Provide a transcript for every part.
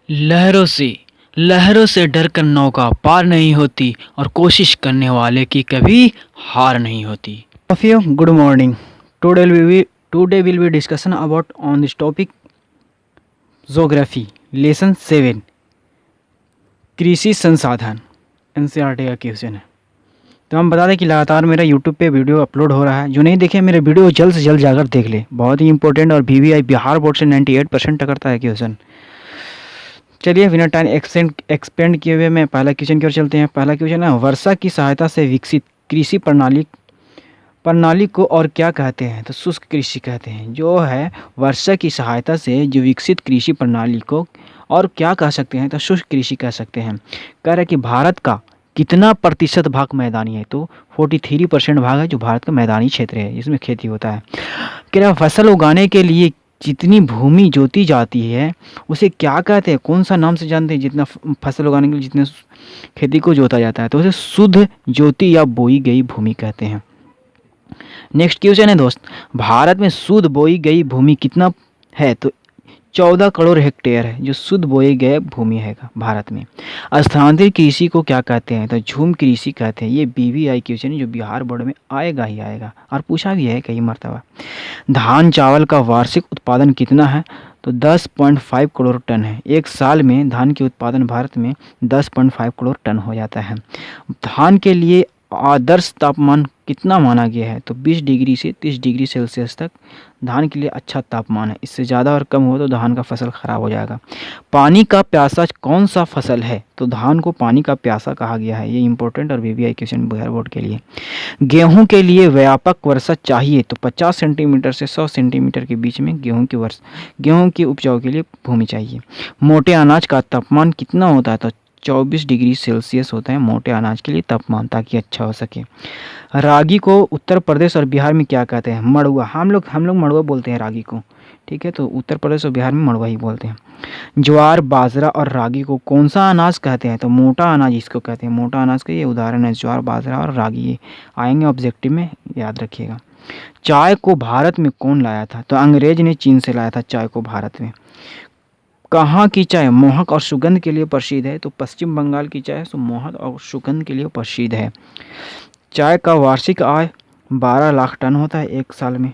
लहरों से डरकर नौका पार नहीं होती और कोशिश करने वाले की कभी हार नहीं होती। Of you good morning. Today will be discussion about on this topic geography lesson 7 कृषि संसाधन एनसीईआरटी का क्वेश्चन है। तो हम बता दें कि लगातार मेरा यूट्यूब पे वीडियो अपलोड हो रहा है। जो नहीं देखे मेरे वीडियो जल्द से जल्द जाकर देख ले, बहुत ही इंपॉर्टेंट और बीवीआई बिहार बोर्ड से 98% करता है क्वेश्चन। चलिए बिना टाइम एक्सपेंड किए हुए मैं पहला क्वेश्चन की ओर चलते हैं। पहला क्वेश्चन है, वर्षा की सहायता से विकसित कृषि प्रणाली को और क्या कहते हैं? तो शुष्क कृषि कहते हैं। जो है वर्षा की सहायता से जो विकसित कृषि प्रणाली को और क्या कह सकते हैं? तो शुष्क कृषि कह सकते हैं। कह रहा है कि भारत का कितना प्रतिशत भाग मैदानी है? तो 43% भाग है जो भारत का मैदानी क्षेत्र है, जिसमें खेती होता है। कह रहा है फसल उगाने के लिए जितनी भूमि जोती जाती है उसे क्या कहते हैं? कौन सा नाम से जानते हैं जितना फसल उगाने के लिए जितने खेती को जोता जाता है? तो उसे शुद्ध जोती या बोई गई भूमि कहते हैं। नेक्स्ट क्वेश्चन है दोस्त, भारत में शुद्ध बोई गई भूमि कितना है? तो 14 करोड़ हेक्टेयर है जो शुद्ध बोई गए भूमि है भारत में। स्थानांतरित कृषि को क्या कहते हैं? तो झूम कृषि कहते हैं। ये बीवीआई क्वेश्चन है जो बिहार बोर्ड में आएगा ही आएगा और पूछा भी है कई मरतबा। धान चावल का वार्षिक उत्पादन कितना है? तो 10.5 करोड़ टन है। एक साल में धान के उत्पादन भारत में 10.5 करोड़ टन हो जाता है। धान के लिए आदर्श तापमान कितना माना गया है? तो 20 डिग्री से 30 डिग्री सेल्सियस तक धान के लिए अच्छा तापमान है। इससे ज़्यादा और कम हो तो धान का फसल खराब हो जाएगा। पानी का प्यासा कौन सा फसल है? तो धान को पानी का प्यासा कहा गया है। ये इंपॉर्टेंट और बीवीआई क्वेश्चन बिहार बोर्ड के लिए। गेहूं के लिए व्यापक वर्षा चाहिए तो 50 सेंटीमीटर से 100 सेंटीमीटर के बीच में गेहूं की उपजाऊ के लिए भूमि चाहिए। मोटे अनाज का तापमान कितना होता है? तो 24 डिग्री सेल्सियस होता है मोटे अनाज के लिए तापमान, ताकि अच्छा हो सके। रागी को उत्तर प्रदेश और बिहार में क्या कहते हैं? मड़ुआ। हम लोग मड़ुआ बोलते हैं रागी को, ठीक है। तो उत्तर प्रदेश और बिहार में मड़ुआ ही बोलते हैं। ज्वार बाजरा और रागी को कौन सा अनाज कहते हैं? तो मोटा अनाज इसको कहते हैं। मोटा अनाज का ये उदाहरण है ज्वार बाजरा और रागी। ये आएंगे ऑब्जेक्टिव में, याद रखिएगा। चाय को भारत में कौन लाया था? तो अंग्रेज ने चीन से लाया था चाय को भारत में। कहाँ की चाय मोहक और सुगंध के लिए प्रसिद्ध है? तो पश्चिम बंगाल की चाय तो मोहक और सुगंध के लिए प्रसिद्ध है। चाय का वार्षिक आय 12 लाख टन होता है एक साल में।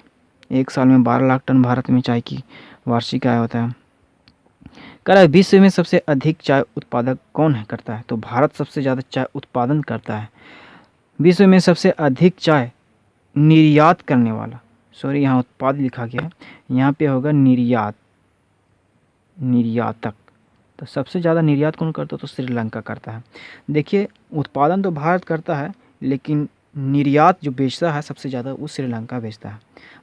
12 लाख टन भारत में चाय की वार्षिक आय होता है। कह रहा है विश्व में सबसे अधिक चाय उत्पादक कौन है करता है? तो भारत सबसे ज़्यादा चाय उत्पादन करता है। विश्व में सबसे अधिक चाय निर्यात करने वाला, सॉरी यहाँ उत्पाद लिखा गया है, यहाँ पे होगा निर्यातक। तो सबसे ज़्यादा निर्यात कौन करता है? तो श्रीलंका करता है। देखिए उत्पादन तो भारत करता है, लेकिन निर्यात जो बेचता है सबसे ज़्यादा वो श्रीलंका बेचता है।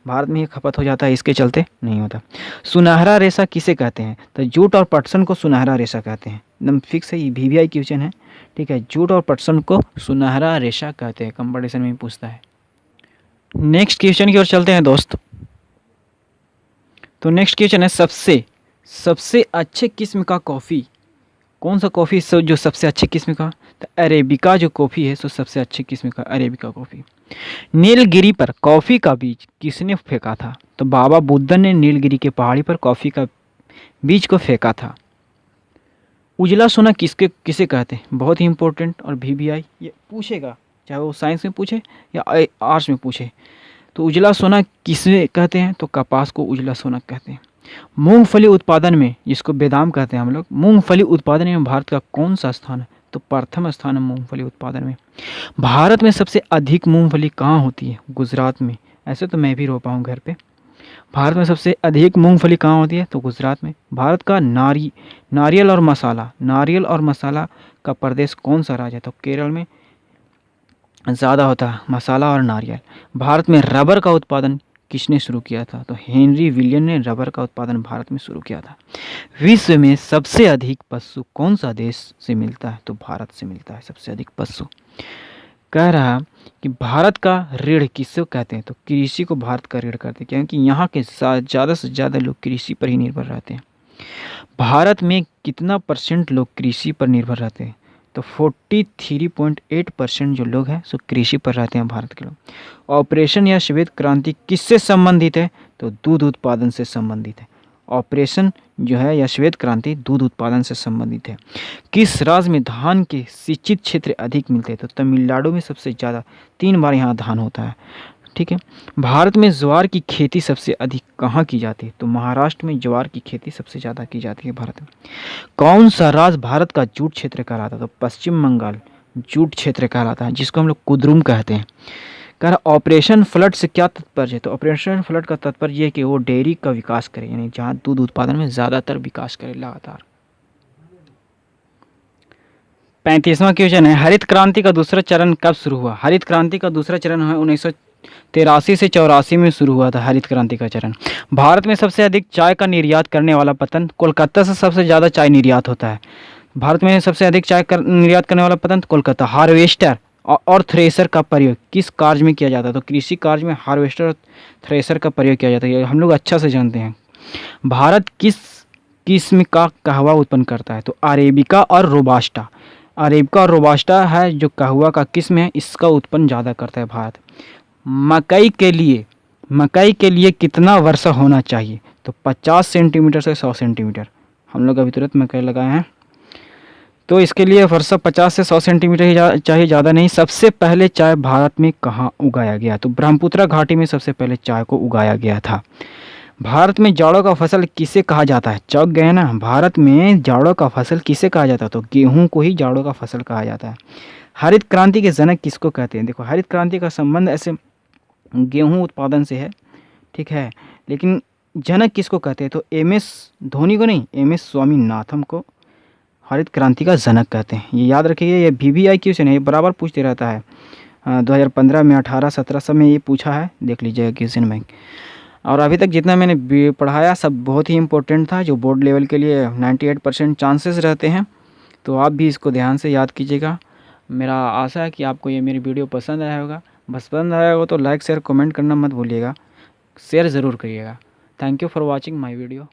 भारत में ही खपत हो जाता है, इसके चलते नहीं होता। सुनहरा रेशा किसे कहते हैं? तो जूट और पटसन को सुनहरा रेशा कहते हैं। एकदम फिक्स है, ये बीवीआई क्वेश्चन है, ठीक है। जूट और पटसन को सुनहरा रेशा कहते हैं, कंपटीशन में पूछता है। नेक्स्ट क्वेश्चन की ओर चलते हैं दोस्त। तो नेक्स्ट क्वेश्चन है, सबसे अच्छे किस्म का कॉफ़ी कौन सा कॉफ़ी जो सबसे अच्छे किस्म का? तो अरेबिका जो कॉफ़ी है सो सबसे अच्छे किस्म का अरेबिका कॉफ़ी। नीलगिरी पर कॉफ़ी का बीज किसने फेंका था? तो बाबा बुद्धन ने नीलगिरी के पहाड़ी पर कॉफ़ी का बीज को फेंका था। उजला सोना किसे कहते हैं? बहुत ही इंपॉर्टेंट और बीवीआई ये पूछेगा, चाहे वो साइंस में पूछे या आर्ट्स में पूछे। तो उजला सोना किसे कहते हैं? तो कपास को उजला सोना कहते हैं। मूंगफली उत्पादन में, जिसको बेदाम कहते हैं हम लोग, मूंगफली उत्पादन में भारत का कौन सा स्थान है? तो प्रथम स्थान है मूंगफली उत्पादन में। भारत में सबसे अधिक मूंगफली कहाँ होती है? गुजरात में। ऐसे तो मैं भी रोपा हूँ घर पे। भारत में सबसे अधिक मूंगफली कहाँ होती है? तो गुजरात में। भारत का नारियल और मसाला का प्रदेश कौन सा राज्य है? तो केरल में ज़्यादा होता है मसाला और नारियल। भारत में रबर का उत्पादन किसने शुरू किया था? तो हेनरी विलियम ने रबर का उत्पादन भारत में शुरू किया था। विश्व में सबसे अधिक पशु कौन सा देश से मिलता है? तो भारत से मिलता है सबसे अधिक पशु। कह रहा कि भारत का रीढ़ किसे कहते हैं? तो कृषि को भारत का रीढ़ कहते हैं, क्योंकि यहाँ के ज़्यादा से ज़्यादा लोग कृषि पर ही निर्भर रहते हैं। भारत में कितना % लोग कृषि पर निर्भर रहते हैं? तो 43.8% जो लोग हैं सो कृषि पर रहते हैं भारत के लोग। ऑपरेशन या श्वेत क्रांति किससे संबंधित है? तो दूध उत्पादन से संबंधित है। ऑपरेशन जो है या श्वेत क्रांति दूध उत्पादन से संबंधित है। किस राज्य में धान के सिंचित क्षेत्र अधिक मिलते हैं? तो तमिलनाडु में सबसे ज़्यादा 3 बार यहाँ धान होता है। ठीक है। भारत में ज्वार की खेती सबसे अधिक कहाँ की जाती है? तो महाराष्ट्र में ज्वार की खेती सबसे ज़्यादा की जाती है भारत में। कौन सा राज्य भारत का जूट क्षेत्र कहलाता है? तो पश्चिम बंगाल जूट क्षेत्र कहलाता है, जिसको हम लोग कुद्रुम कहते हैं। कह रहा ऑपरेशन फ्लड से क्या तात्पर्य है? तो ऑपरेशन फ्लड का तात्पर्य यह है कि वो डेयरी का विकास करे, यानी जहाँ दूध उत्पादन में ज़्यादातर विकास करे लगातार। 35वां क्वेश्चन है, हरित क्रांति का दूसरा चरण कब शुरू हुआ? हरित क्रांति का दूसरा चरण है 1983 से 84 में शुरू हुआ था हरित क्रांति का चरण। भारत में सबसे अधिक चाय का निर्यात करने वाला पतन कोलकाता से सबसे ज़्यादा चाय निर्यात होता है। भारत में सबसे अधिक चाय निर्यात करने वाला पतन कोलकाता। हार्वेस्टर और थ्रेसर का प्रयोग किस कार्य में किया जाता है? तो कृषि कार्य में हार्वेस्टर और थ्रेसर का प्रयोग किया जाता है, हम लोग अच्छा से जानते हैं। भारत किस किस्म का कहवा उत्पन्न करता है? तो अरेबिका और रोबास्टा। अरेबिका और रोबास्टा है जो कहवा का किस्म है, इसका उत्पन्न ज़्यादा करता है भारत। मकई के लिए कितना वर्षा होना चाहिए? तो 50 सेंटीमीटर से 100 सेंटीमीटर। हम लोग अभी तुरंत मकई लगाए हैं, तो इसके लिए वर्षा 50 से 100 सेंटीमीटर ही चाहिए, ज़्यादा नहीं। सबसे पहले चाय भारत में कहाँ उगाया गया? तो ब्रह्मपुत्र घाटी में सबसे पहले चाय को उगाया गया था। भारत में जाड़ों का फसल किसे कहा जाता है? चौक गए ना। भारत में जाड़ों का फसल किसे कहा जाता है? तो गेहूं को ही जाड़ों का फसल कहा जाता है। हरित क्रांति के जनक किसको कहते हैं? देखो, हरित क्रांति का संबंध ऐसे गेहूं उत्पादन से है, ठीक है, लेकिन जनक किसको कहते हैं? तो MS धोनी को नहीं, MS स्वामीनाथन को हरित क्रांति का जनक कहते हैं। ये याद रखिए, ये VVI क्वेश्चन है, ये बराबर पूछते रहता है। 2015 में, 18, 17 सब में ये पूछा है, देख लीजिएगा क्वेश्चन बैंक। और अभी तक जितना मैंने पढ़ाया सब बहुत ही इंपॉर्टेंट था, जो बोर्ड लेवल के लिए 98% चांसेस रहते हैं। तो आप भी इसको ध्यान से याद कीजिएगा। मेरा आशा है कि आपको ये मेरी वीडियो पसंद आया होगा। बस पसंद आया हो तो लाइक शेयर कमेंट करना मत भूलिएगा, शेयर ज़रूर करिएगा। Thank you for watching my video.